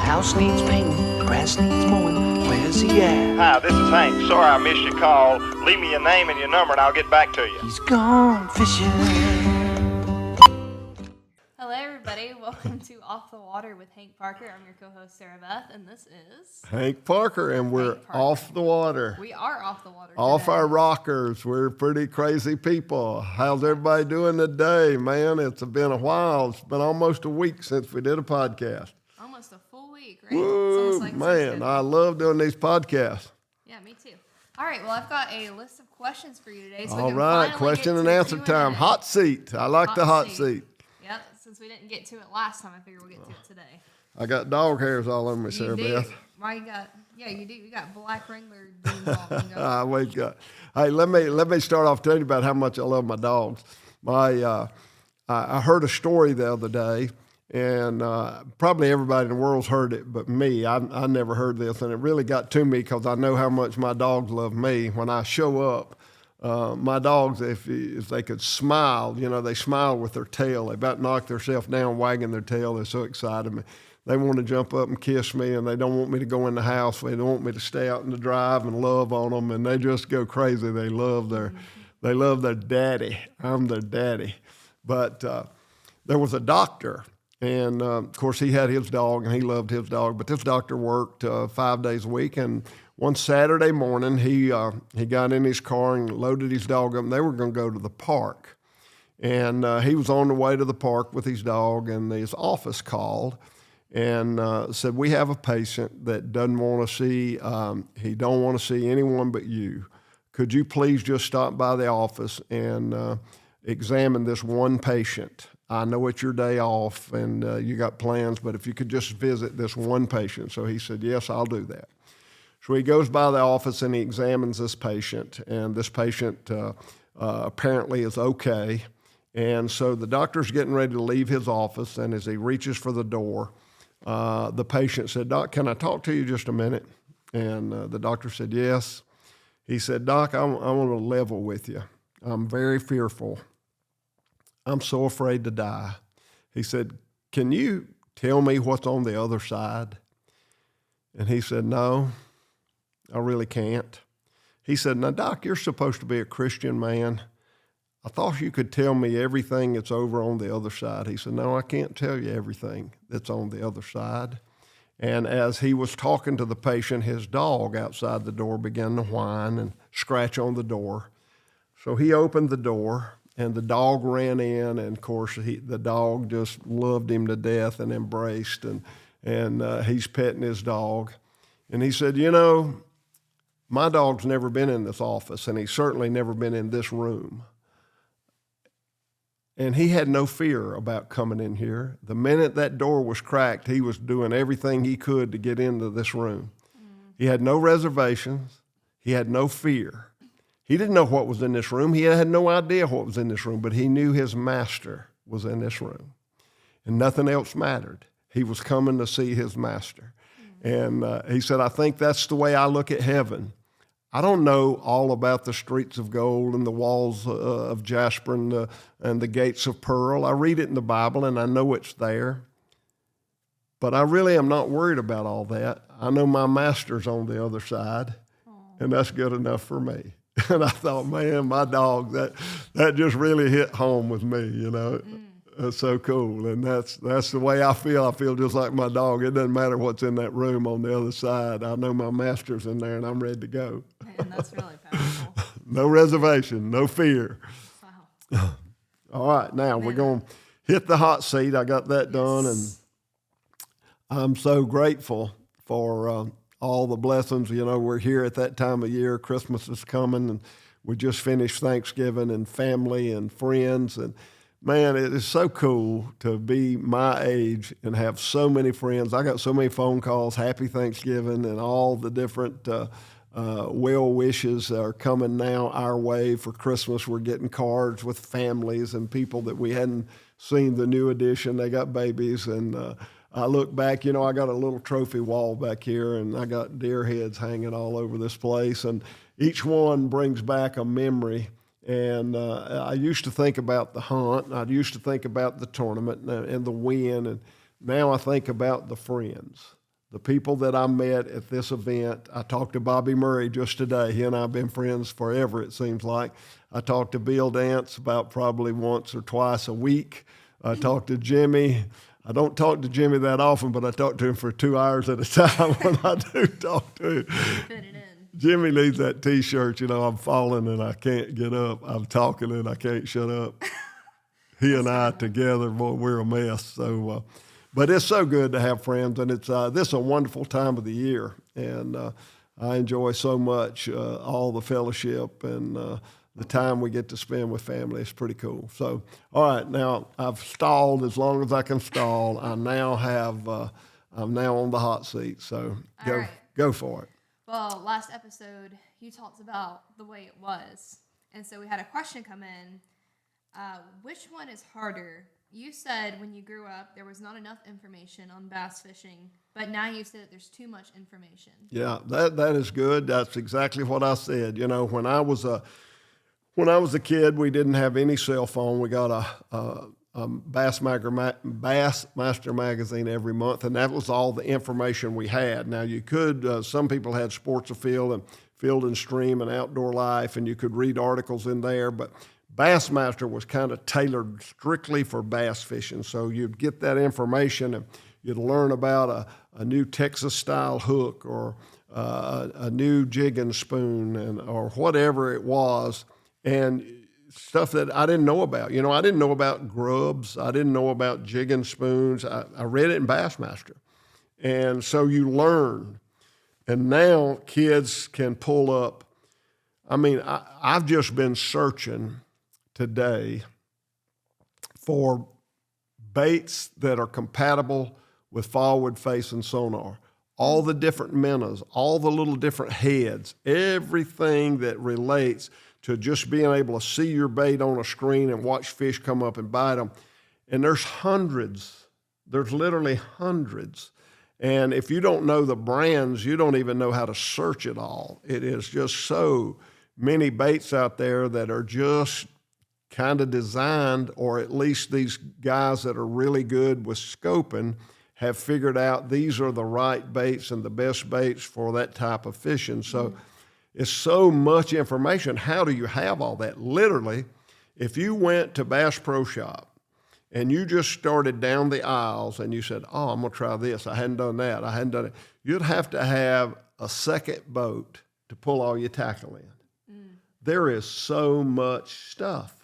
house needs painting, grass needs mowing, where's he at? Hi, this is Hank. Sorry I missed your call. Leave me your name and your number and I'll get back to you. He's gone fishing. Hello, everybody. Welcome to Off the Water with Hank Parker. I'm your co-host, Sarah Beth, and this is... Hank Parker, and we're off the water. We are off the water Off today. our rockers. We're pretty crazy people. How's everybody doing today, man? It's been a while. It's been almost a week since we did a podcast. Almost a full week, right? Woo, It's almost like man, I love doing these podcasts. Yeah, me too. All right, well, I've got a list of questions for you today. So All we can right, finally question get and to answer Q&A. time. Hot seat. I like the hot seat. Yep, since we didn't get to it last time, I figure we'll get to it today. I got dog hairs all over me, Sarah You do. Beth. Why you got? Yeah, you do. You got black Wrangler jeans on. We got. Hey, let me start off telling you about how much I love my dogs. I heard a story the other day, and probably everybody in the world's heard it, but me. I never heard this, and it really got to me because I know how much my dogs love me. When I show up, my dogs, if they could smile, they smile with their tail. They about knock themselves down, wagging their tail. They're so excited. They want to jump up and kiss me, and they don't want me to go in the house. They don't want me to stay out in the drive and love on them, and they just go crazy. They love their daddy. I'm their daddy. But there was a doctor, and of course he had his dog, and he loved his dog. But this doctor worked 5 days a week, and one Saturday morning he got in his car and loaded his dog up, and they were going to go to the park. And he was on the way to the park with his dog, and his office called and said, "We have a patient that doesn't want to see, he don't want to see anyone but you. Could you please just stop by the office and examine this one patient? I know it's your day off and you got plans, but if you could just visit this one patient." So he said, "Yes, I'll do that." So he goes by the office and he examines this patient, and this patient apparently is okay. And so the doctor's getting ready to leave his office, and as he reaches for the door, the patient said, "Doc, can I talk to you just a minute?" And the doctor said, "Yes." He said, "Doc, I want to level with you. I'm very fearful. I'm so afraid to die." He said, "Can you tell me what's on the other side?" And he said, "No, I really can't." He said, "Now, Doc, you're supposed to be a Christian man. I thought you could tell me everything that's over on the other side." He said, "No, I can't tell you everything that's on the other side." And as he was talking to the patient, his dog outside the door began to whine and scratch on the door. So he opened the door, and the dog ran in, and of course the dog just loved him to death and embraced, and he's petting his dog. And he said, "My dog's never been in this office, and he's certainly never been in this room. And he had no fear about coming in here. The minute that door was cracked, he was doing everything he could to get into this room. He had no reservations. He had no fear. He didn't know what was in this room. He had no idea what was in this room, but he knew his master was in this room. And nothing else mattered. He was coming to see his master." And he said, "I think that's the way I look at heaven. I don't know all about the streets of gold and the walls of jasper and the gates of pearl. I read it in the Bible, and I know it's there. But I really am not worried about all that. I know my master's on the other side, and that's good enough for me." And I thought, man, my dog, that just really hit home with me, That's so cool, and that's the way I feel. I feel just like my dog. It doesn't matter what's in that room on the other side. I know my master's in there, and I'm ready to go. Man, that's really powerful. No reservation, no fear. Wow. All right, now we're going to hit the hot seat. I got that done, and I'm so grateful for all the blessings. We're here at that time of year. Christmas is coming, and we just finished Thanksgiving and family and friends, and man, it is so cool to be my age and have so many friends. I got so many phone calls, happy Thanksgiving, and all the different well wishes are coming now our way for Christmas. We're getting cards with families and people that we hadn't seen the new edition. They got babies, and I look back, I got a little trophy wall back here, and I got deer heads hanging all over this place, and each one brings back a memory. And I used to think about the hunt, and I used to think about the tournament and the win, and now I think about the friends the people that I met at this event. I talked to Bobby Murray just today. He and I have been friends forever, it seems like. I talked to Bill Dance about probably once or twice a week. I talked to Jimmy. I don't talk to Jimmy that often, but I talk to him for 2 hours at a time when I do talk to him. Fit it in. Jimmy needs that T-shirt, I'm falling and I can't get up. I'm talking and I can't shut up. He and I together, boy, we're a mess. So, but it's so good to have friends, and it's this is a wonderful time of the year, and I enjoy so much all the fellowship and the time we get to spend with family. It's pretty cool. So, all right, now I've stalled as long as I can stall. I'm now on the hot seat. So go for it. Well, last episode, you talked about the way it was. And so we had a question come in. Which one is harder? You said when you grew up, there was not enough information on bass fishing, but now you said that there's too much information. Yeah, that is good. That's exactly what I said. When I was a kid, we didn't have any cell phone. We got a Bassmaster magazine every month, and that was all the information we had. Now, you could, some people had Sports Afield and Field and Stream and Outdoor Life, and you could read articles in there, but Bassmaster was kind of tailored strictly for bass fishing. So you'd get that information, and you'd learn about a new Texas-style hook or a new jig and spoon or whatever it was, and stuff that I didn't know about. I didn't know about grubs. I didn't know about jig and spoons. I read it in Bassmaster. And so you learn. And now kids can pull up. I've just been searching today for baits that are compatible with forward-facing sonar. All the different minnows, all the little different heads, everything that relates to just being able to see your bait on a screen and watch fish come up and bite them. And there's hundreds. There's literally hundreds. And if you don't know the brands, you don't even know how to search it all. It is just so many baits out there that are just kind of designed, or at least these guys that are really good with scoping have figured out these are the right baits and the best baits for that type of fishing. So it's so much information. How do you have all that? Literally, if you went to Bass Pro Shop and you just started down the aisles and you said, oh, I'm going to try this. I hadn't done that. I hadn't done it. You'd have to have a second boat to pull all your tackle in. There is so much stuff.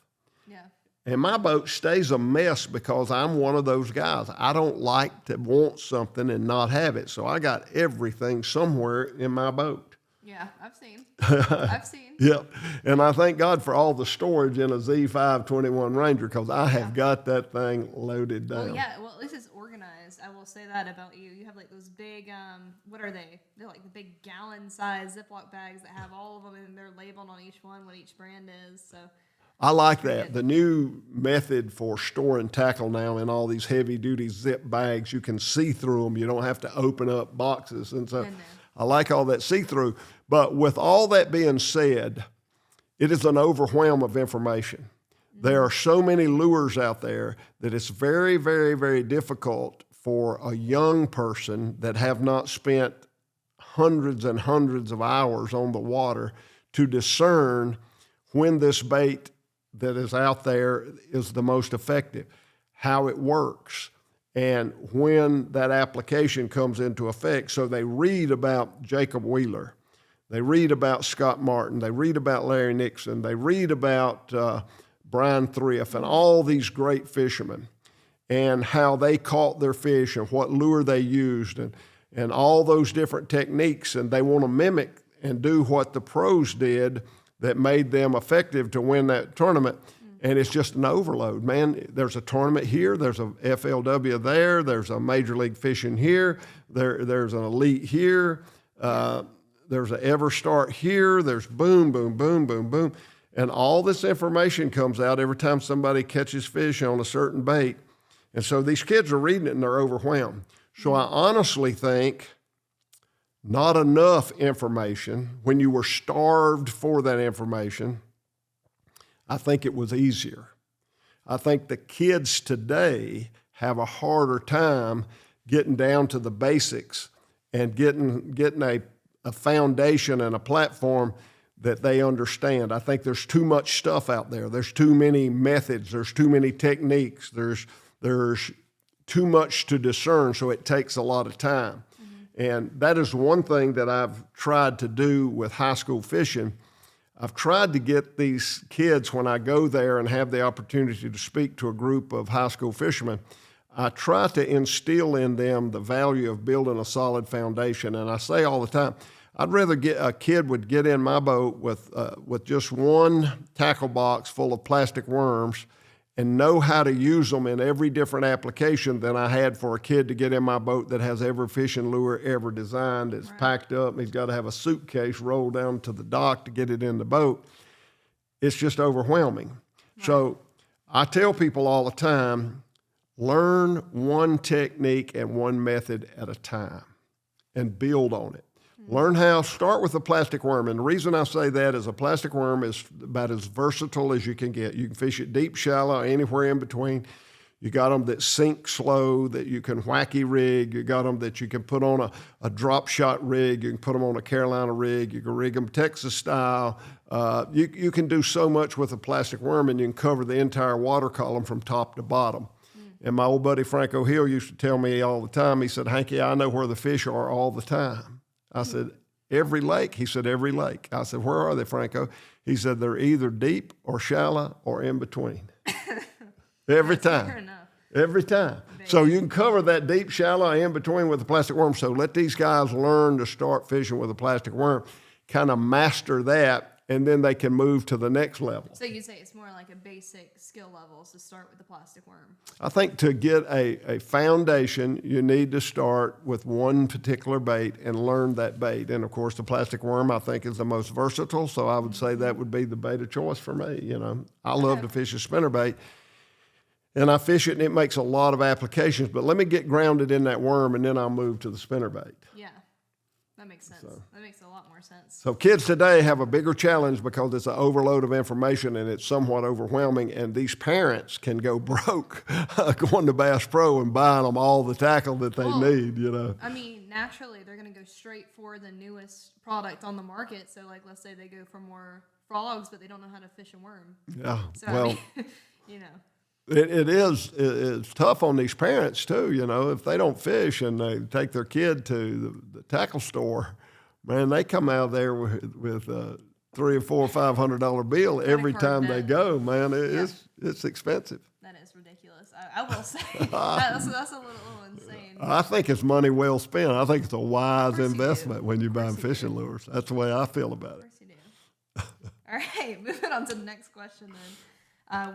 Yeah. And my boat stays a mess because I'm one of those guys. I don't like to want something and not have it. So I got everything somewhere in my boat. Yeah, I've seen. I've seen. Yep. And I thank God for all the storage in a Z521 Ranger because I have got that thing loaded down. Well, yeah. Well, at least it's organized. I will say that about you. You have like those big, what are they? They're like the big gallon-sized Ziploc bags that have all of them and they're labeled on each one what each brand is. So I like that. The new method for storing tackle now in all these heavy-duty zip bags, you can see through them. You don't have to open up boxes. And so I like all that see-through. But with all that being said, it is an overwhelm of information. There are so many lures out there that it's very, very, very difficult for a young person that have not spent hundreds and hundreds of hours on the water to discern when this bait that is out there is the most effective, how it works, and when that application comes into effect. So they read about Jacob Wheeler. They read about Scott Martin. They read about Larry Nixon. They read about Brian Thrift and all these great fishermen and how they caught their fish and what lure they used and all those different techniques. And they want to mimic and do what the pros did that made them effective to win that tournament. And it's just an overload, man. There's a tournament here. There's a FLW there. There's a Major League Fishing here. There's an Elite here. There's an EverStart here. There's boom, boom, boom, boom, boom. And all this information comes out every time somebody catches fish on a certain bait. And so these kids are reading it and they're overwhelmed. So I honestly think not enough information. When you were starved for that information, I think it was easier. I think the kids today have a harder time getting down to the basics and getting a foundation and a platform that they understand. I think there's too much stuff out there. There's too many methods. There's too many techniques. There's too much to discern, so it takes a lot of time. And that is one thing that I've tried to do with high school fishing. I've tried to get these kids, when I go there and have the opportunity to speak to a group of high school fishermen, I try to instill in them the value of building a solid foundation. And I say all the time, I'd rather a kid would get in my boat with just one tackle box full of plastic worms and know how to use them in every different application than I had for a kid to get in my boat that has every fishing lure ever designed. It's packed up, and he's got to have a suitcase rolled down to the dock to get it in the boat. It's just overwhelming. Right. So I tell people all the time, learn one technique and one method at a time and build on it. Learn how, start with a plastic worm. And the reason I say that is a plastic worm is about as versatile as you can get. You can fish it deep, shallow, anywhere in between. You got them that sink slow, that you can wacky rig. You got them that you can put on a drop shot rig. You can put them on a Carolina rig. You can rig them Texas style. You can do so much with a plastic worm, and you can cover the entire water column from top to bottom. And my old buddy Franco Hill used to tell me all the time, he said, Hanky, I know where the fish are all the time. I said, every lake? He said, every lake. I said, where are they, Franco? He said, they're either deep or shallow or in between. Every time. Fair enough. Every time. So you can cover that deep, shallow, in between with a plastic worm. So let these guys learn to start fishing with a plastic worm, kind of master that, and then they can move to the next level. So you say it's more like a basic skill level to start with the plastic worm? I think to get a foundation, you need to start with one particular bait and learn that bait. And, of course, the plastic worm, I think, is the most versatile, so I would say that would be the bait of choice for me. You know, I love to fish a spinnerbait, and I fish it, and it makes a lot of applications. But let me get grounded in that worm, and then I'll move to the spinnerbait. Yeah. That makes sense. That makes a lot more sense. So kids today have a bigger challenge because it's an overload of information and it's somewhat overwhelming, and these parents can go broke going to Bass Pro and buying them all the tackle that they need, you know. I mean, naturally, they're going to go straight for the newest product on the market. So, like, let's say they go for more frogs, but they don't know how to fish a worm. Yeah, so, well, I mean, you know. It's tough on these parents too, you know, if they don't fish and they take their kid to the tackle store, man, they come out there with a $300 or $400 or $500 bill every time they go, man. It's expensive. That is ridiculous. I will say that's a little insane. I think it's money well spent. I think it's a wise investment when you're buying fishing lures. That's the way I feel about it. Of course you do. All right, moving on to the next question then.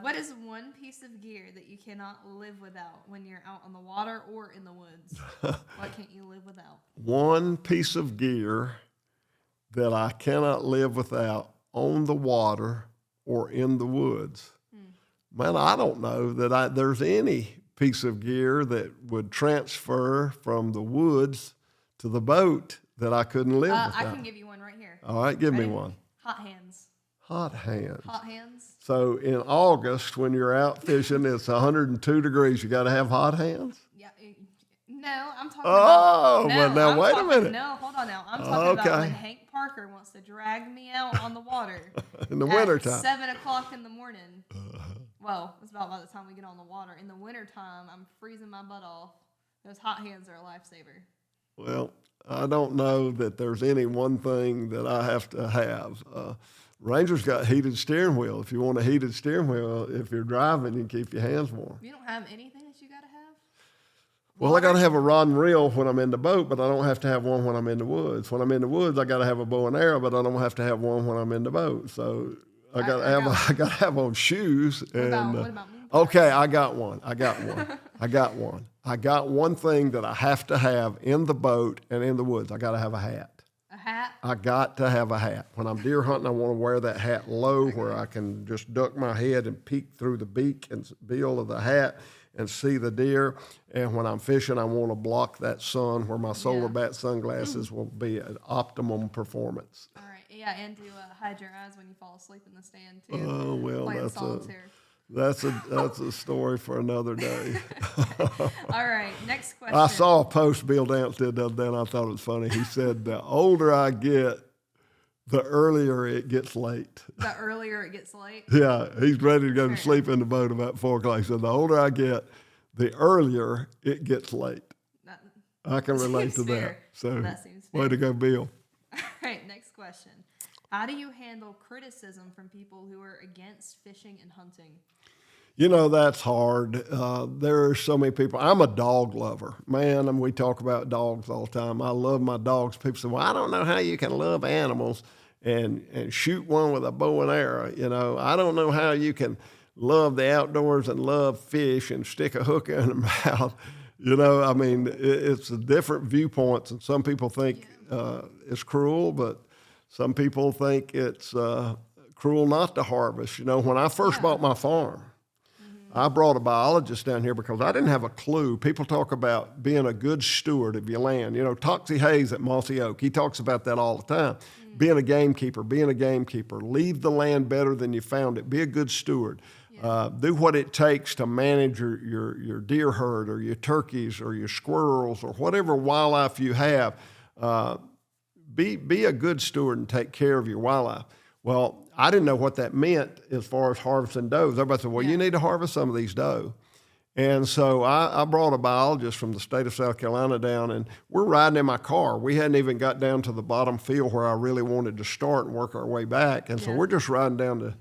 What is one piece of gear that you cannot live without when you're out on the water or in the woods? What can't you live without? One piece of gear that I cannot live without on the water or in the woods. Man, I don't know that there's any piece of gear that would transfer from the woods to the boat that I couldn't live without. I can give you one right here. All right, give me one. Hot hands. Hot hands. Hot hands. So in August, when you're out fishing, it's 102 degrees. You got to have hot hands? Yeah. No, I'm talking about... Oh, well, now, wait a minute. No, hold on now. I'm talking about when Hank Parker wants to drag me out on the water. In the wintertime. At 7 o'clock in the morning. Well, it's about by the time we get on the water. In the wintertime, I'm freezing my butt off. Those hot hands are a lifesaver. Well, I don't know that there's any one thing that I have to have. Ranger's got heated steering wheel. If you want a heated steering wheel, if you're driving, you can keep your hands warm. You don't have anything that you got to have? Well, I got to have a rod and reel when I'm in the boat, but I don't have to have one when I'm in the woods. When I'm in the woods, I got to have a bow and arrow, but I don't have to have one when I'm in the boat. So I got to have on shoes. What about okay, I got one. I got one thing that I have to have in the boat and in the woods. I got to have a hat. A hat? I got to have a hat. When I'm deer hunting, I want to wear that hat low where I can just duck my head and peek through the beak and bill of the hat and see the deer. And when I'm fishing, I want to block that sun where my solar bat sunglasses will be at optimum performance. All right. Yeah, and to hide your eyes when you fall asleep in the stand, too. Oh, well, That's a story for another day. All right, next question. I saw a post Bill Dance did the other day, and I thought it was funny. He said, "The older I get, the earlier it gets late." The earlier it gets late. Yeah, he's ready to go to sleep in the boat about 4 o'clock. He said, "The older I get, the earlier it gets late." That I can relate to seems fair. that. So, That seems fair. way to go, Bill. All right, next question. How do you handle criticism from people who are against fishing and hunting? You know, that's hard. There are so many people. I'm a dog lover, man, and we talk about dogs all the time. I love my dogs. People say, "Well, I don't know how you can love animals and shoot one with a bow and arrow." You know, I don't know how you can love the outdoors and love fish and stick a hook in their mouth. You know, I mean, it's a different viewpoints, and some people think it's cruel, but some people think it's cruel not to harvest. You know, when I first bought my farm, I brought a biologist down here because I didn't have a clue. People talk about being a good steward of your land. You know, Toxie Hayes at Mossy Oak, he talks about that all the time. Being a gamekeeper, leave the land better than you found it. Be a good steward. Do what it takes to manage your deer herd or your turkeys or your squirrels or whatever wildlife you have. Be a good steward and take care of your wildlife. Well, I didn't know what that meant as far as harvesting does. Everybody said, "Well, you need to harvest some of these doe." And so I brought a biologist from the state of South Carolina down, and we're riding in my car. We hadn't even got down to the bottom field where I really wanted to start and work our way back. And so we're just riding down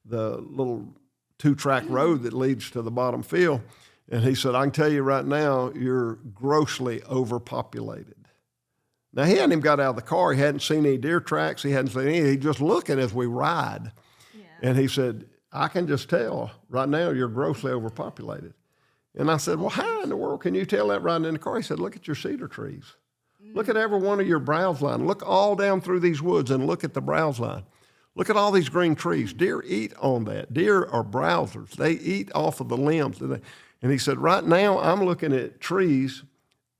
the little 2-track road that leads to the bottom field. And he said, "I can tell you right now, you're grossly overpopulated." Now, he hadn't even got out of the car. He hadn't seen any deer tracks. He hadn't seen any. He's just looking as we ride. Yeah. And he said, "I can just tell right now you're grossly overpopulated." And I said, "Well, how in the world can you tell that riding in the car?" He said, "Look at your cedar trees. Look at every one of your browse line. Look all down through these woods and look at the browse line. Look at all these green trees. Deer eat on that. Deer are browsers. They eat off of the limbs." And he said, "Right now I'm looking at trees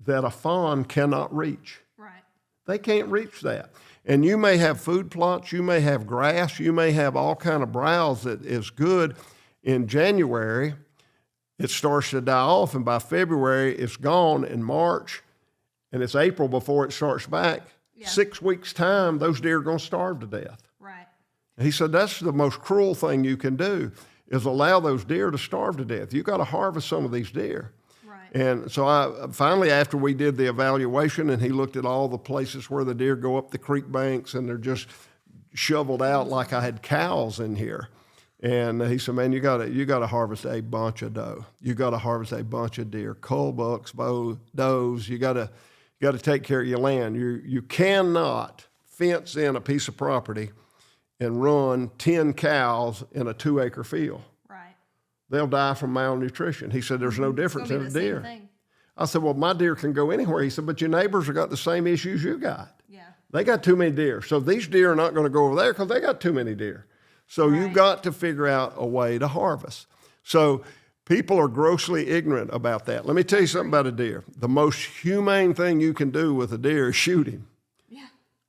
that a fawn cannot reach." Right. They can't reach that. And you may have food plots, you may have grass, you may have all kind of browse that is good. In January, it starts to die off, and by February, it's gone. In March, and it's April before it starts back. 6 weeks' time, those deer are going to starve to death. Right. And he said that's the most cruel thing you can do is allow those deer to starve to death. You got to harvest some of these deer. And so I finally, after we did the evaluation and he looked at all the places where the deer go up the creek banks and they're just shoveled out like I had cows in here. And he said, "Man, you got to harvest a bunch of doe. You got to harvest a bunch of deer, cull bucks, does. You got to take care of your land. You cannot fence in a piece of property and run 10 cows in a 2-acre field. They'll die from malnutrition." He said, "There's no difference in a deer." I said, "Well, my deer can go anywhere." He said, "But your neighbors have got the same issues you got. They got too many deer. So these deer are not going to go over there because they got too many deer. So you've got to figure out a way to harvest." So people are grossly ignorant about that. Let me tell you something about a deer. The most humane thing you can do with a deer is shoot him.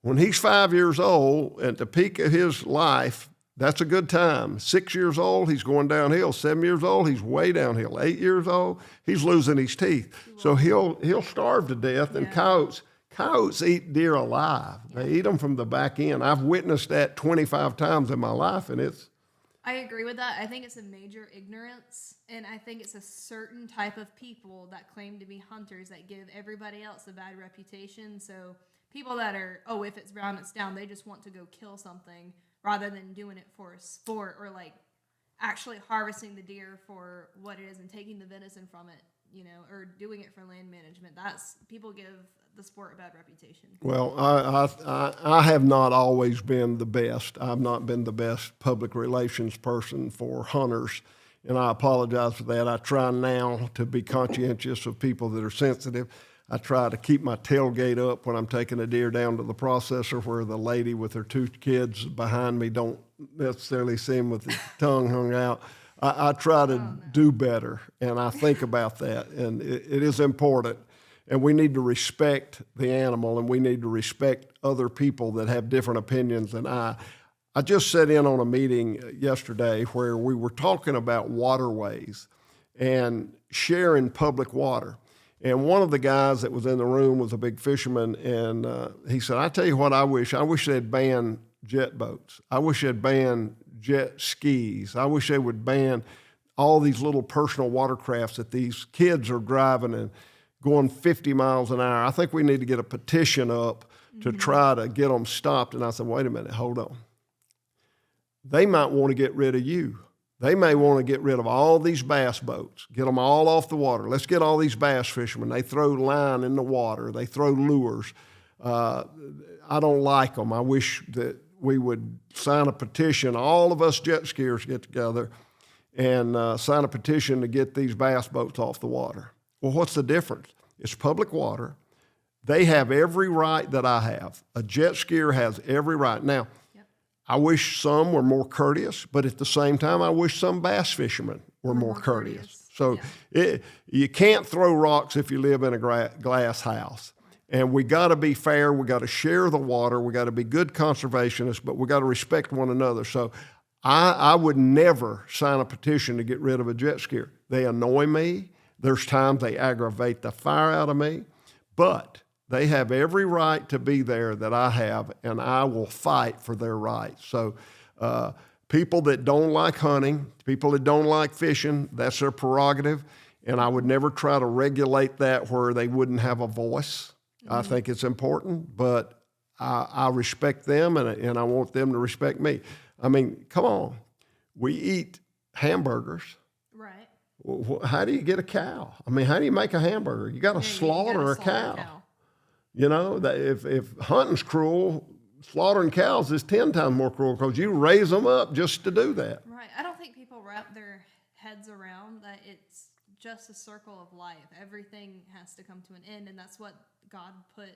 When he's 5 years old, at the peak of his life, that's a good time. 6 years old, he's going downhill. 7 years old, he's way downhill. 8 years old, he's losing his teeth. So he'll starve to death. And coyotes eat deer alive. They eat them from the back end. I've witnessed that 25 times in my life, and it's. I agree with that. I think it's a major ignorance, and I think it's a certain type of people that claim to be hunters that give everybody else a bad reputation. So people that are, if it's brown, it's down, they just want to go kill something, rather than doing it for a sport or like actually harvesting the deer for what it is and taking the venison from it, or doing it for land management. That's people give the sport a bad reputation. Well, I have not always been the best. I've not been the best public relations person for hunters, and I apologize for that. I try now to be conscientious of people that are sensitive. I try to keep my tailgate up when I'm taking a deer down to the processor where the lady with her 2 kids behind me don't necessarily see him with his tongue hung out. I try to do better, and I think about that, and it is important. And we need to respect the animal, and we need to respect other people that have different opinions than I. I just sat in on a meeting yesterday where we were talking about waterways and sharing public water. And one of the guys that was in the room was a big fisherman, and he said, I tell you what I wish they'd ban jet boats. I wish they'd ban jet skis. I wish they would ban all these little personal watercrafts that these kids are driving and going 50 miles an hour. I think we need to get a petition up to try to get them stopped. And I said, wait a minute, hold on. They might want to get rid of you. They may want to get rid of all these bass boats, get them all off the water. Let's get all these bass fishermen. They throw line in the water. They throw lures. I don't like them. I wish that we would sign a petition. All of us jet skiers get together and sign a petition to get these bass boats off the water. Well, what's the difference? It's public water. They have every right that I have. A jet skier has every right. Now, I wish some were more courteous, but at the same time, I wish some bass fishermen were more courteous. So you can't throw rocks if you live in a glass house. And we got to be fair. We got to share the water. We got to be good conservationists, but we got to respect one another. So I would never sign a petition to get rid of a jet skier. They annoy me. There's times they aggravate the fire out of me, but they have every right to be there that I have, and I will fight for their rights. So people that don't like hunting, people that don't like fishing, that's their prerogative, and I would never try to regulate that where they wouldn't have a voice. I think it's important, but I respect them, and I want them to respect me. I mean, come on. We eat hamburgers. Right. How do you get a cow? I mean, how do you make a hamburger? You got to slaughter a cow. You know, if hunting's cruel, slaughtering cows is 10 times more cruel because you raise them up just to do that. Right. I don't think people wrap their heads around that it's just a circle of life. Everything has to come to an end, and that's what God put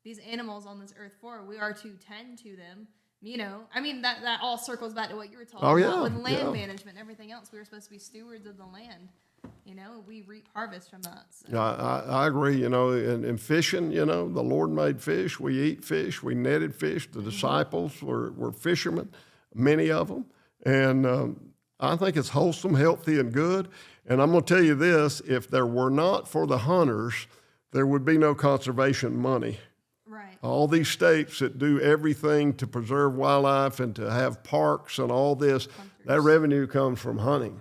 these animals on this earth for. We are to tend to them. You know, I mean, that all circles back to what you were talking about with land management and everything else. We were supposed to be stewards of the land. You know, we reap harvest from that. So. I agree. You know, in fishing, you know, the Lord made fish. We eat fish. We netted fish. The disciples were fishermen, many of them. And I think it's wholesome, healthy, and good. And I'm going to tell you this, if there were not for the hunters, there would be no conservation money. Right. All these states that do everything to preserve wildlife and to have parks and all this, that revenue comes from hunting.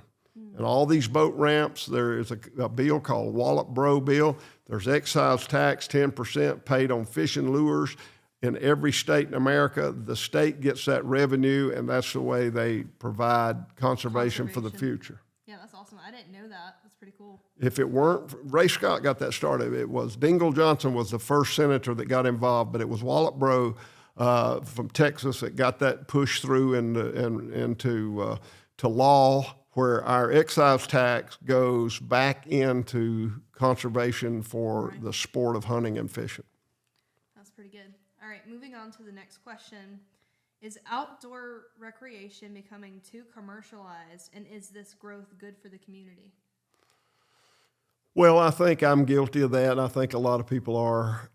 And all these boat ramps, there is a bill called Wallop-Bro bill. There's excise tax, 10% paid on fishing lures in every state in America. The state gets that revenue, and that's the way they provide conservation for the future. Yeah, that's awesome. I didn't know that. That's pretty cool. If it weren't, Ray Scott got that started. It was Dingle Johnson was the first senator that got involved, but it was Wallop-Bro from Texas that got that pushed through into law, where our excise tax goes back into conservation for the sport of hunting and fishing. That's pretty good. All right, moving on to the next question. Is outdoor recreation becoming too commercialized, and is this growth good for the community? Well, I think I'm guilty of that. I think a lot of people are.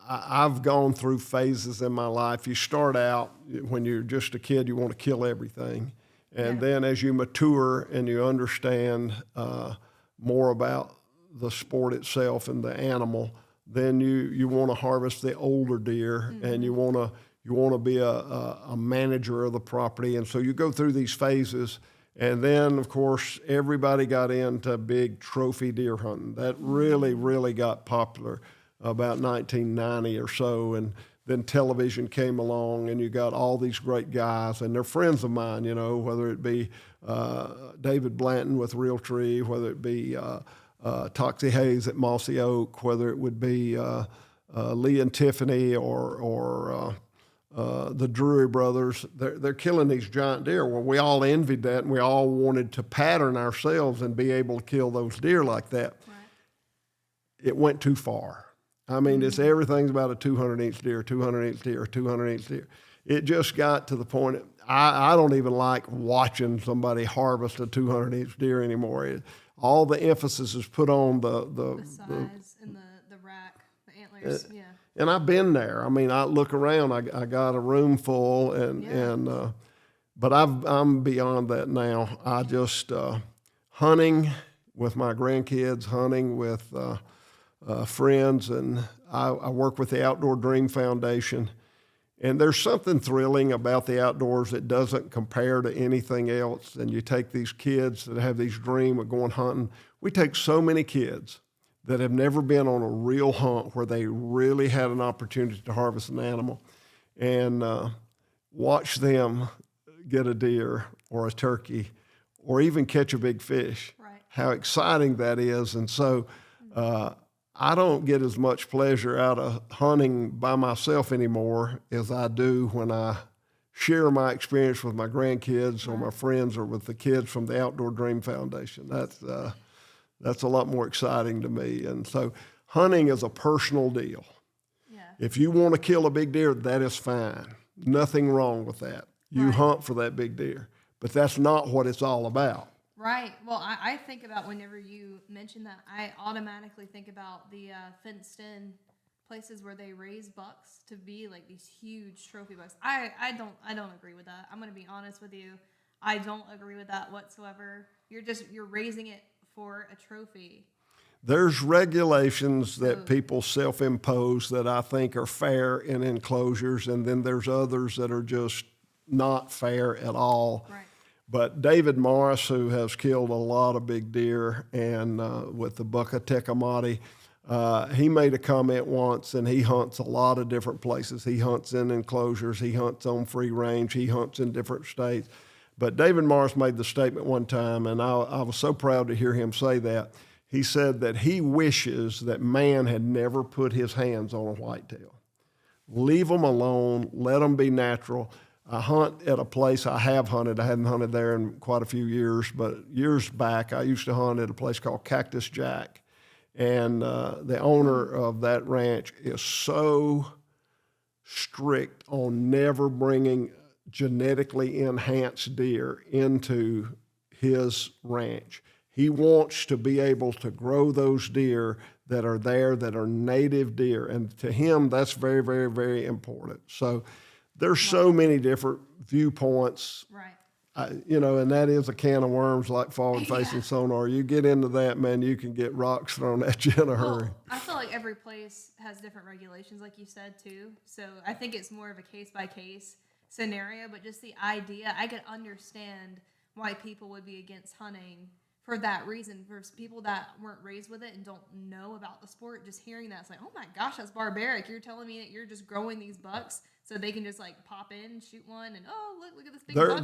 I've gone through phases in my life. You start out, when you're just a kid, you want to kill everything. And then as you mature and you understand more about the sport itself and the animal, then you want to harvest the older deer, and you want to be a manager of the property. And so you go through these phases. And then, of course, everybody got into big trophy deer hunting. That really, really got popular about 1990 or so. And then television came along, and you got all these great guys, and they're friends of mine, you know, whether it be David Blanton with Realtree, whether it be Toxie Hayes at Mossy Oak, whether it would be Lee and Tiffany or the Drury brothers. They're killing these giant deer. Well, we all envied that, and we all wanted to pattern ourselves and be able to kill those deer like that. Right. It went too far. I mean, it's everything's about a 200-inch deer, 200-inch deer, 200-inch deer. It just got to the point, I don't even like watching somebody harvest a 200-inch deer anymore. All the emphasis is put on the size and the rack, the antler antlers. Yeah. And I've been there. I mean, I look around. I got a room full, but I'm beyond that now. I just hunting with my grandkids, hunting with friends, and I work with the Outdoor Dream Foundation. And there's something thrilling about the outdoors that doesn't compare to anything else. And you take these kids that have these dreams of going hunting. We take so many kids that have never been on a real hunt where they really had an opportunity to harvest an animal and watch them get a deer or a turkey or even catch a big fish. Right. How exciting that is. And so I don't get as much pleasure out of hunting by myself anymore as I do when I share my experience with my grandkids or my friends or with the kids from the Outdoor Dream Foundation. That's a lot more exciting to me. And so hunting is a personal deal. Yeah. If you want to kill a big deer, that is fine. Nothing wrong with that. You Right. hunt for that big deer. But that's not what it's all about. Right. Well, I think about whenever you mention that, I automatically think about the fenced-in places where they raise bucks to be like these huge trophy bucks. I don't agree with that. I'm going to be honest with you. I don't agree with that whatsoever. You're raising it for a trophy. There's regulations that people self-impose that I think are fair in enclosures, and then there's others that are just not fair at all. Right. But David Morris, who has killed a lot of big deer, and with the buck of Tecumate, he made a comment once, and he hunts a lot of different places. He hunts in enclosures, he hunts on free range, he hunts in different states. But David Morris made the statement one time, and I was so proud to hear him say that. He said that he wishes that man had never put his hands on a whitetail. Leave them alone, let them be natural. I hunt at a place I have hunted. I hadn't hunted there in quite a few years, but years back I used to hunt at a place called Cactus Jack. And the owner of that ranch is so strict on never bringing genetically enhanced deer into his ranch. He wants to be able to grow those deer that are there, that are native deer. And to him, that's very, very, very important. So there's so many different viewpoints, Right. And that is a can of worms like forward-facing sonar. You get into that, man, you can get rocks thrown at you in a hurry. Well, I feel like every place has different regulations, like you said, too. So I think it's more of a case-by-case scenario, but just the idea, I could understand why people would be against hunting for that reason. For people that weren't raised with it and don't know about the sport, just hearing that, it's like, oh my gosh, that's barbaric. You're telling me that you're just growing these bucks so they can just like pop in and shoot one and look at this big buck.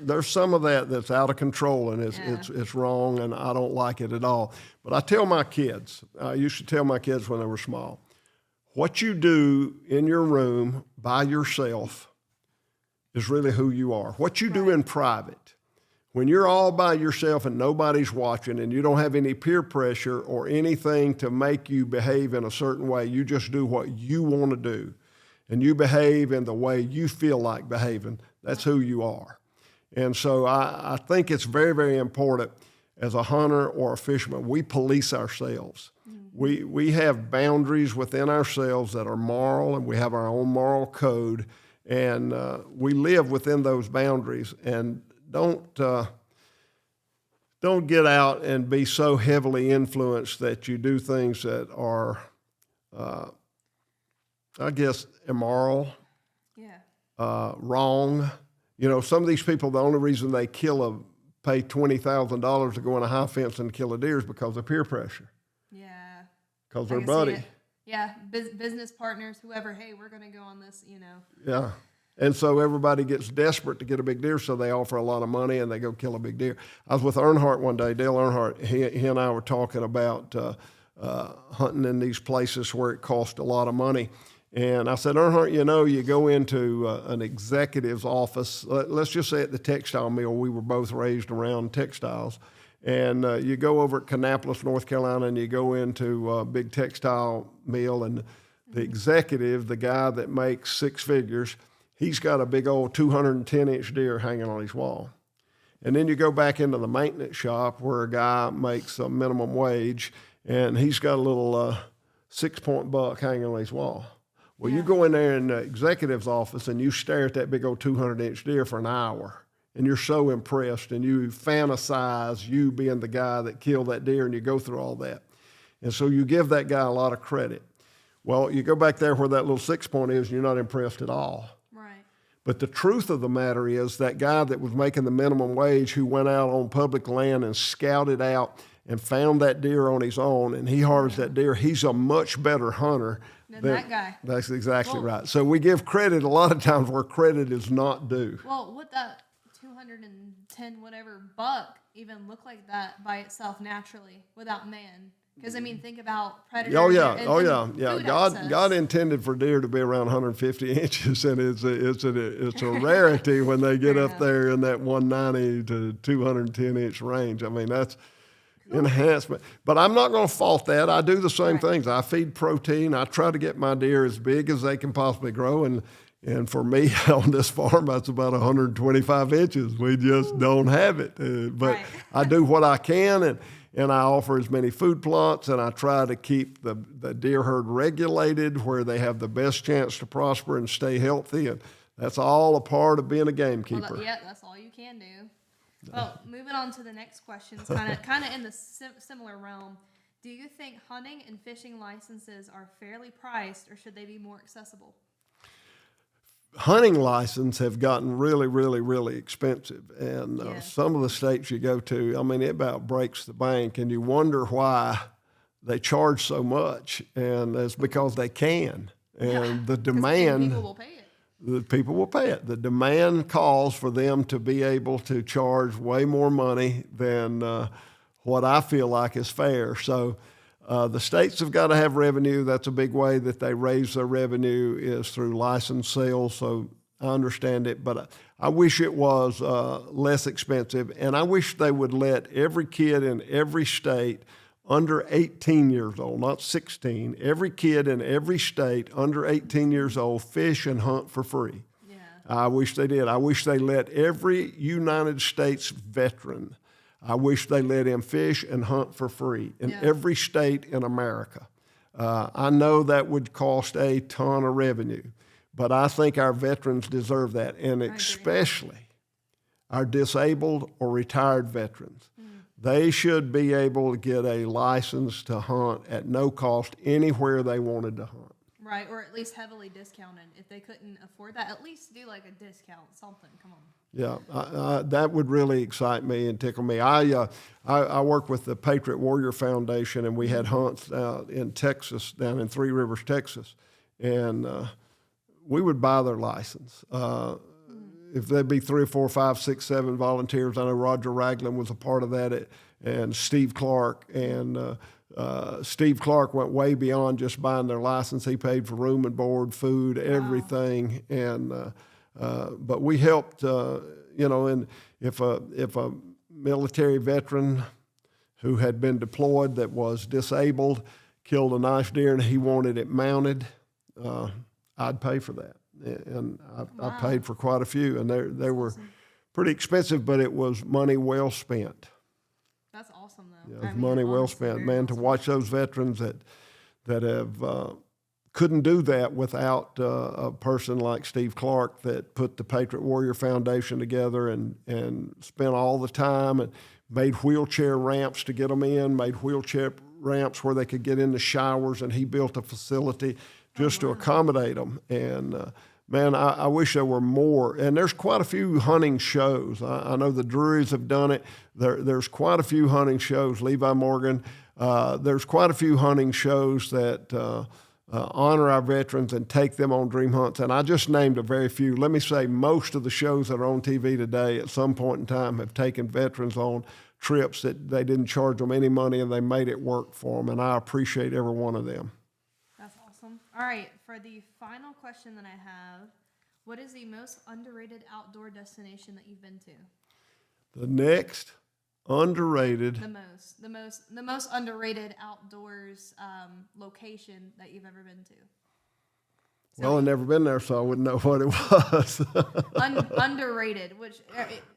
There's some of that that's out of control, and it's wrong, and I don't like it at all. But I tell my kids, I used to tell my kids when they were small, what you do in your room by yourself is really who you are. What you do in private, when you're all by yourself and nobody's watching and you don't have any peer pressure or anything to make you behave in a certain way, you just do what you want to do. And you behave in the way you feel like behaving. That's who you are. And so I think it's very, very important as a hunter or a fisherman, we police ourselves. Mm-hmm. We have boundaries within ourselves that are moral, and we have our own moral code, and we live within those boundaries. And don't get out and be so heavily influenced that you do things that are, I guess, immoral, wrong. Some of these people, the only reason they pay $20,000 to go in a high fence and kill a deer is because of peer pressure. Yeah. Because they're buddy. Yeah, business partners, whoever, hey, we're going to go on this, Yeah. And so everybody gets desperate to get a big deer, so they offer a lot of money and they go kill a big deer. I was with Earnhardt one day, Dale Earnhardt. He and I were talking about hunting in these places where it costs a lot of money. And I said, Earnhardt, you go into an executive's office, let's just say at the textile mill. We were both raised around textiles. And you go over at Kannapolis, North Carolina, and you go into a big textile mill, and the executive, the guy that makes six figures, he's got a big old 210-inch deer hanging on his wall. And then you go back into the maintenance shop where a guy makes a minimum wage, and he's got a little 6-point buck hanging on his wall. Well, you go in there in the executive's office and you stare at that big old 200-inch deer for an hour, and you're so impressed, and you fantasize you being the guy that killed that deer, and you go through all that. And so you give that guy a lot of credit. Well, you go back there where that little 6-point is, and you're not impressed at all. Right. But the truth of the matter is that guy that was making the minimum wage, who went out on public land and scouted out and found that deer on his own, and he harvested that deer, he's a much better hunter than that guy. That's exactly right. So we give credit a lot of times where credit is not due. Well, would that 210 whatever buck even look like that by itself naturally without man? Because I mean, think about predators. Oh yeah, and yeah. food God access. intended for deer to be around 150 inches, and it's a rarity when they get up there in that 190 to 210 inch range. I mean, that's enhancement. But I'm not going to fault that. I do the same things. I feed protein. I try to get my deer as big as they can possibly grow, and for me on this farm, that's about 125 inches. We just don't have it. But I do what I can, and I offer as many food plots, and I try to keep the deer herd regulated where they have the best chance to prosper and stay healthy. And that's all a part of being a gamekeeper. Well, that's all you can do. Well, moving on to the next question, kind of in the similar realm. Do you think hunting and fishing licenses are fairly priced, or should they be more accessible? Hunting licenses have gotten really, really, really expensive. And some of the states you go to, I mean, it about breaks the bank, and you wonder why they charge so much. And it's because they can. And the demand, people will pay it. The people will pay it. The demand calls for them to be able to charge way more money than what I feel like is fair. So the states have got to have revenue. That's a big way that they raise their revenue is through license sales. So I understand it, but I wish it was less expensive. And I wish they would let every kid in every state under 18 years old, not 16, every kid in every state under 18 years old fish and hunt for free. Yeah. I wish they did. I wish they let every United States veteran, I wish they let him fish and hunt for free in every state in America. I know that would cost a ton of revenue, but I think our veterans deserve that, and especially our disabled or retired veterans. They should be able to get a license to hunt at no cost anywhere they wanted to hunt. Right, or at least heavily discounted. If they couldn't afford that, at least do like a discount, something. Come on. Yeah, that would really excite me and tickle me. I work with the Patriot Warrior Foundation, and we had hunts out in Texas, down in Three Rivers, Texas, and we would buy their license. If there'd be 3 or 4, 5, 6, 7 volunteers, I know Roger Ragland was a part of that, and Steve Clark. And Steve Clark went way beyond just buying their license. He paid for room and board, food, everything. And but we helped, and if a military veteran who had been deployed that was disabled killed a nice deer and he wanted it mounted, I'd pay for that. And I paid for quite a few, and they were pretty expensive, but it was money well spent. That's awesome, though. Yeah, it was money well spent, man. Awesome. To watch those veterans that have couldn't do that without a person like Steve Clark that put the Patriot Warrior Foundation together and spent all the time and made wheelchair ramps to get them in, made wheelchair ramps where they could get in the showers, and he built a facility just to accommodate them. And man, I wish there were more. And there's quite a few hunting shows. I know the Drurys have done it. There's quite a few hunting shows. Levi Morgan. There's quite a few hunting shows that honor our veterans and take them on dream hunts. And I just named a very few. Let me say most of the shows that are on TV today at some point in time have taken veterans on trips that they didn't charge them any money, and they made it work for them. And I appreciate every one of them. All right, for the final question that I have, what is the most underrated outdoor destination that you've been to? The next underrated. The most underrated outdoors location that you've ever been to. Well, I've never been there, so I wouldn't know what it was. Underrated, which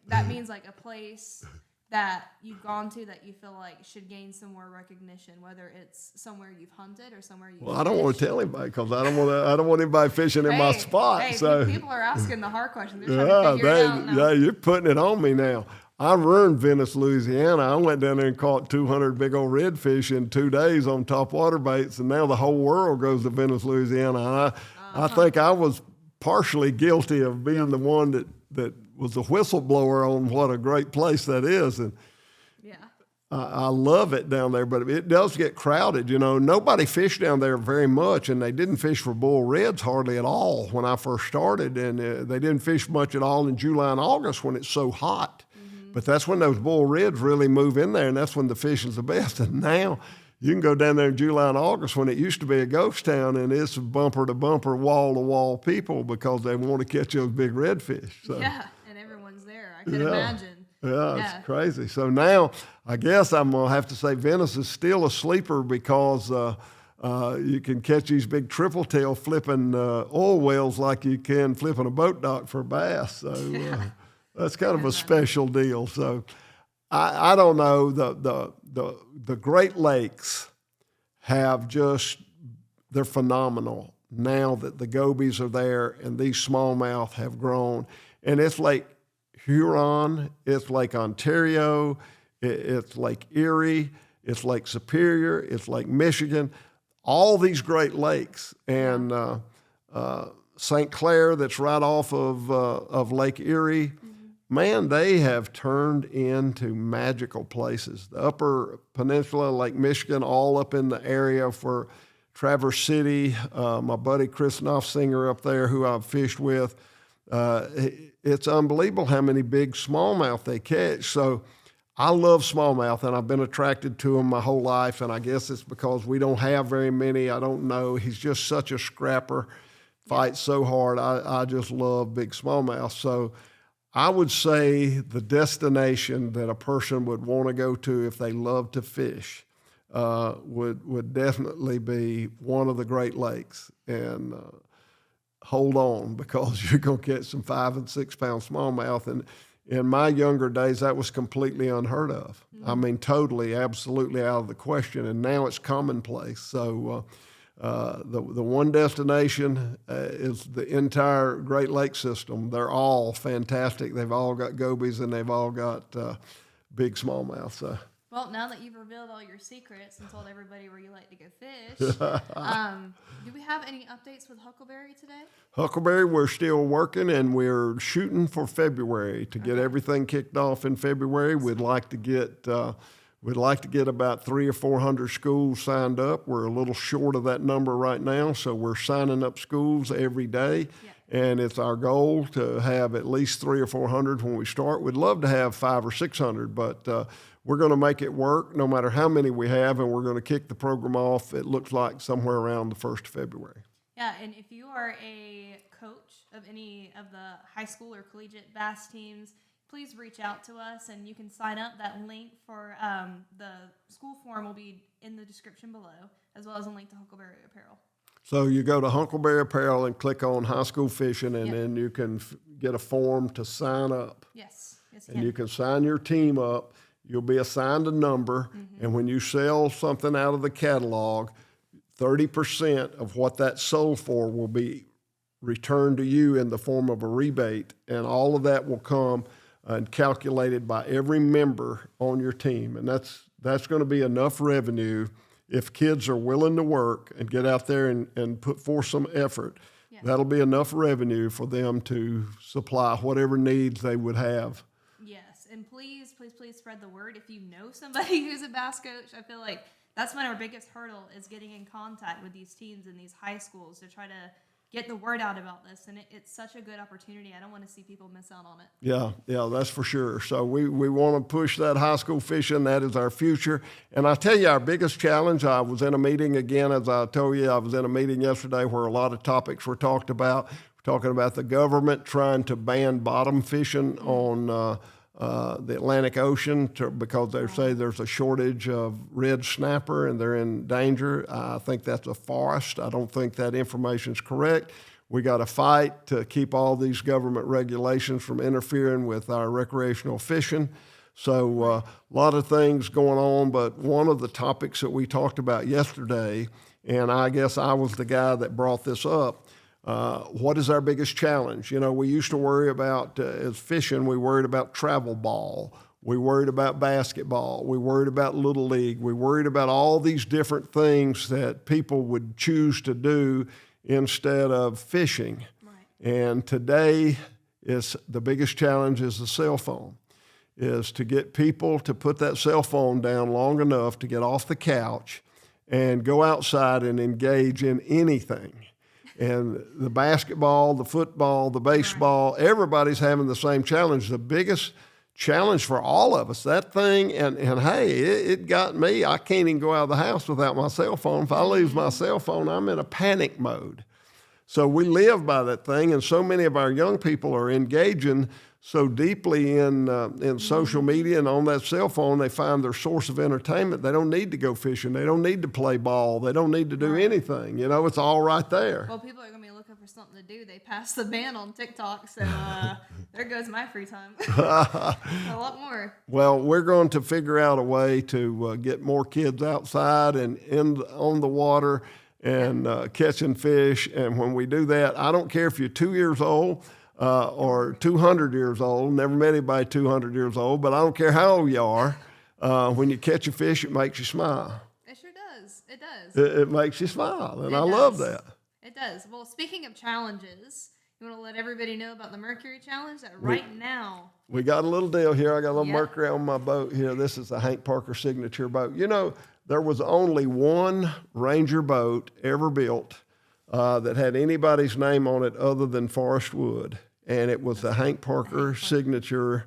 that means like a place that you've gone to that you feel like should gain some more recognition, whether it's somewhere you've hunted or somewhere you've Well, I don't want to tell anybody because I don't want anybody fishing in my spot. Hey, so people are asking the hard questions. They're trying to figure it out now. yeah, you're putting it on me now. I run Venice, Louisiana. I went down there and caught 200 big old redfish in 2 days on top water baits, and now the whole world goes to Venice, Louisiana. And I think I was partially guilty of being the one that was the whistleblower on what a great place that is. And Yeah. I love it down there, but it does get crowded. Nobody fished down there very much, and they didn't fish for bull reds hardly at all when I first started, and they didn't fish much at all in July and August when it's so hot. But that's when those bull reds really move in there, and that's when the fishing's the best. And now you can go down there in July and August when it used to be a ghost town, and it's bumper to bumper, wall to wall people because they want to catch those big redfish. So. Yeah, and everyone's there. I can imagine. Yeah, it's crazy. So now I guess I'm going to have to say Venice is still a sleeper because you can catch these big triple tail flipping oil wells like you can flipping a boat dock for bass. So that's kind of a special deal. So I don't know. The Great Lakes have they're phenomenal now that the gobies are there and these smallmouth have grown. And it's Lake Huron, it's Lake Ontario, it's Lake Erie, it's Lake Superior, it's Lake Michigan, all these Great Lakes. And St. Clair, that's right off of Lake Erie, man, they have turned into magical places. The Upper Peninsula, Lake Michigan, all up in the area for Traverse City. My buddy Chris Knopfsinger up there, who I've fished with, it's unbelievable how many big smallmouth they catch. So I love smallmouth, and I've been attracted to them my whole life, and I guess it's because we don't have very many. I don't know. He's just such a scrapper, fights so hard. I just love big smallmouth. So I would say the destination that a person would want to go to if they love to fish would definitely be one of the Great Lakes. And hold on, because you're going to catch some 5 and 6 pound smallmouth. And in my younger days, that was completely unheard of. I mean, totally, absolutely out of the question. And now it's commonplace. So the one destination is the entire Great Lakes system. They're all fantastic. They've all got gobies and they've all got big smallmouth. So. Well, now that you've revealed all your secrets and told everybody where you like to go fish, do we have any updates with Huckleberry today? Huckleberry, we're still working, and we're shooting for February to get everything kicked off in February. We'd like to get about 300 or 400 schools signed up. We're a little short of that number right now, so we're signing up schools every day. Yep. And it's our goal to have at least 300 or 400 when we start. We'd love to have 500 or 600, but we're going to make it work no matter how many we have, and we're going to kick the program off, it looks like, somewhere around the 1st of February. Yeah, and if you are a coach of any of the high school or collegiate bass teams, please reach out to us, and you can sign up. That link for the school form will be in the description below, as well as a link to Huckleberry Apparel. So you go to Huckleberry Apparel and click on high school fishing, and then you can get a form to sign up. Yes, and you can sign your team up. You'll be assigned a number, and when you sell something out of the catalog, 30% of what that sold for will be returned to you in the form of a rebate, and all of that will come and calculated by every member on your team. And that's going to be enough revenue if kids are willing to work and get out there and put forth some effort. Yeah. That'll be enough revenue for them to supply whatever needs they would have. Yes, and please spread the word. If you know somebody who's a bass coach, I feel like that's one of our biggest hurdle is getting in contact with these teams in these high schools to try to get the word out about this. And it's such a good opportunity. I don't want to see people miss out on it. Yeah, that's for sure. So we want to push that high school fishing. That is our future. And I tell you, our biggest challenge, I was in a meeting again, as I told you, I was in a meeting yesterday where a lot of topics were talked about. We're talking about the government trying to ban bottom fishing on the Atlantic Ocean because they say there's a shortage of red snapper and they're in danger. I think that's a farce. I don't think that information is correct. We got to fight to keep all these government regulations from interfering with our recreational fishing. So a lot of things going on, but one of the topics that we talked about yesterday, and I guess I was the guy that brought this up, what is our biggest challenge? You know, we used to worry about, as fishing, we worried about travel ball. We worried about basketball. We worried about Little League. We worried about all these different things that people would choose to do instead of fishing. Right. And today, the biggest challenge is the cell phone, is to get people to put that cell phone down long enough to get off the couch and go outside and engage in anything. And the basketball, the football, the baseball, everybody's having the same challenge. The biggest challenge for all of us, that thing, and hey, it got me. I can't even go out of the house without my cell phone. If I lose my cell phone, I'm in a panic mode. So we live by that thing, and so many of our young people are engaging so deeply in social media and on that cell phone, they find their source of entertainment. They don't need to go fishing. They don't need to play ball. They don't need to do anything. You know, it's all right there. Well, people are going to be looking for something to do. They passed the ban on TikTok, so there goes my free time. A lot more. Well, we're going to figure out a way to get more kids outside and on the water and catching fish. And when we do that, I don't care if you're 2 years old, or 200 years old, never met anybody 200 years old, but I don't care how old you are. When you catch a fish, it makes you smile. It sure does. It does. It makes you smile, and I love that. It does. Well, speaking of challenges, you want to let everybody know about the Mercury Challenge that right now. We got a little deal here. I got a little Mercury on my boat here. This is a Hank Parker signature boat. You know, there was only one Ranger boat ever built that had anybody's name on it other than Forrest Wood. And it was the Hank Parker signature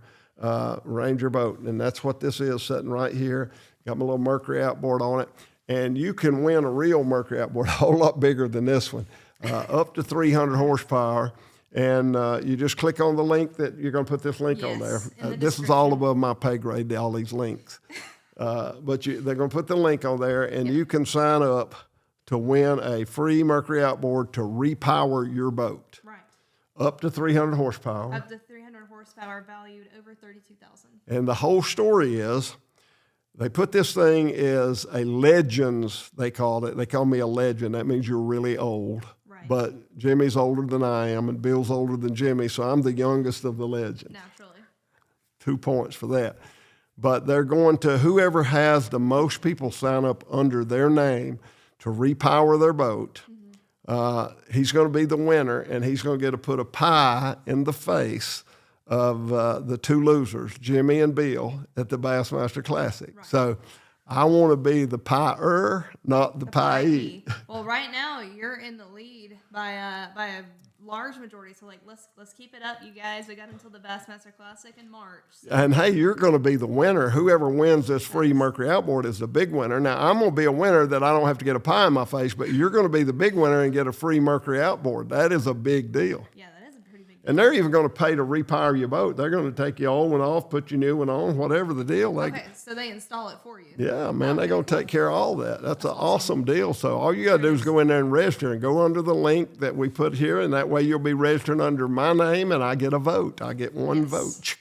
Ranger boat. And that's what this is, sitting right here. Got my little Mercury outboard on it. And you can win a real Mercury outboard, a whole lot bigger than this one, up to 300 horsepower. And you just click on the link that you're going to put this link on there. This is all above my pay grade, all these links. But they're going to put the link on there, and you can sign up to win a free Mercury outboard to repower your boat. Right. Up to 300 horsepower. Up to 300 horsepower, valued over $32,000. And the whole story is, they put this thing as a legends, they called it. They call me a legend. That means you're really old. Right. But Jimmy's older than I am, and Bill's older than Jimmy, so I'm the youngest of the legends. Naturally. 2 points for that. But they're going to, whoever has the most people sign up under their name to repower their boat, he's going to be the winner, and he's going to get to put a pie in the face of the two losers, Jimmy and Bill, at the Bassmaster Classic. Right. So I want to be the pie-er, not the pie-ee. Well, right now you're in the lead by a large majority. So let's keep it up, you guys. We got until the Bassmaster Classic in March. So. And hey, you're going to be the winner. Whoever wins this free Mercury outboard is the big winner. Now I'm going to be a winner that I don't have to get a pie in my face, but you're going to be the big winner and get a free Mercury outboard. That is a big deal. Yeah, that is a pretty big deal. And they're even going to pay to repower your boat. They're going to take your old one off, put your new one on, whatever the deal. Okay, so they install it for you. Yeah, man, they're going to take care of all that. That's an awesome deal. So all you got to do is go in there and register and go under the link that we put here, and that way you'll be registering under my name, and I get a vote. I get one vote.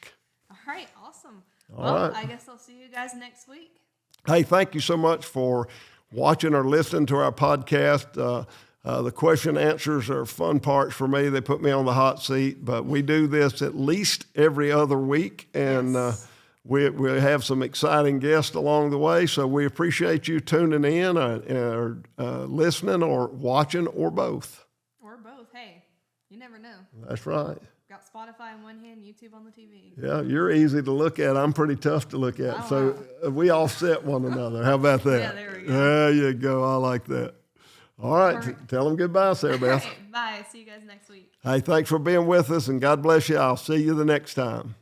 All right, awesome. All right. I guess I'll see you guys next week. Hey, thank you so much for watching or listening to our podcast. The question answers are fun parts for me. They put me on the hot seat, but we do this at least every other week, and we have some exciting guests along the way. So we appreciate you tuning in or listening or watching or both. Or both. Hey, you never know. That's right. Got Spotify in one hand, YouTube on the TV. Yeah, you're easy to look at. I'm pretty tough to look at. So we offset one another. How about that? Yeah, there we go. There you go. I like that. All right. Tell them goodbye, Sarah Beth. Bye. See you guys next week. Hey, thanks for being with us, and God bless you. I'll see you the next time.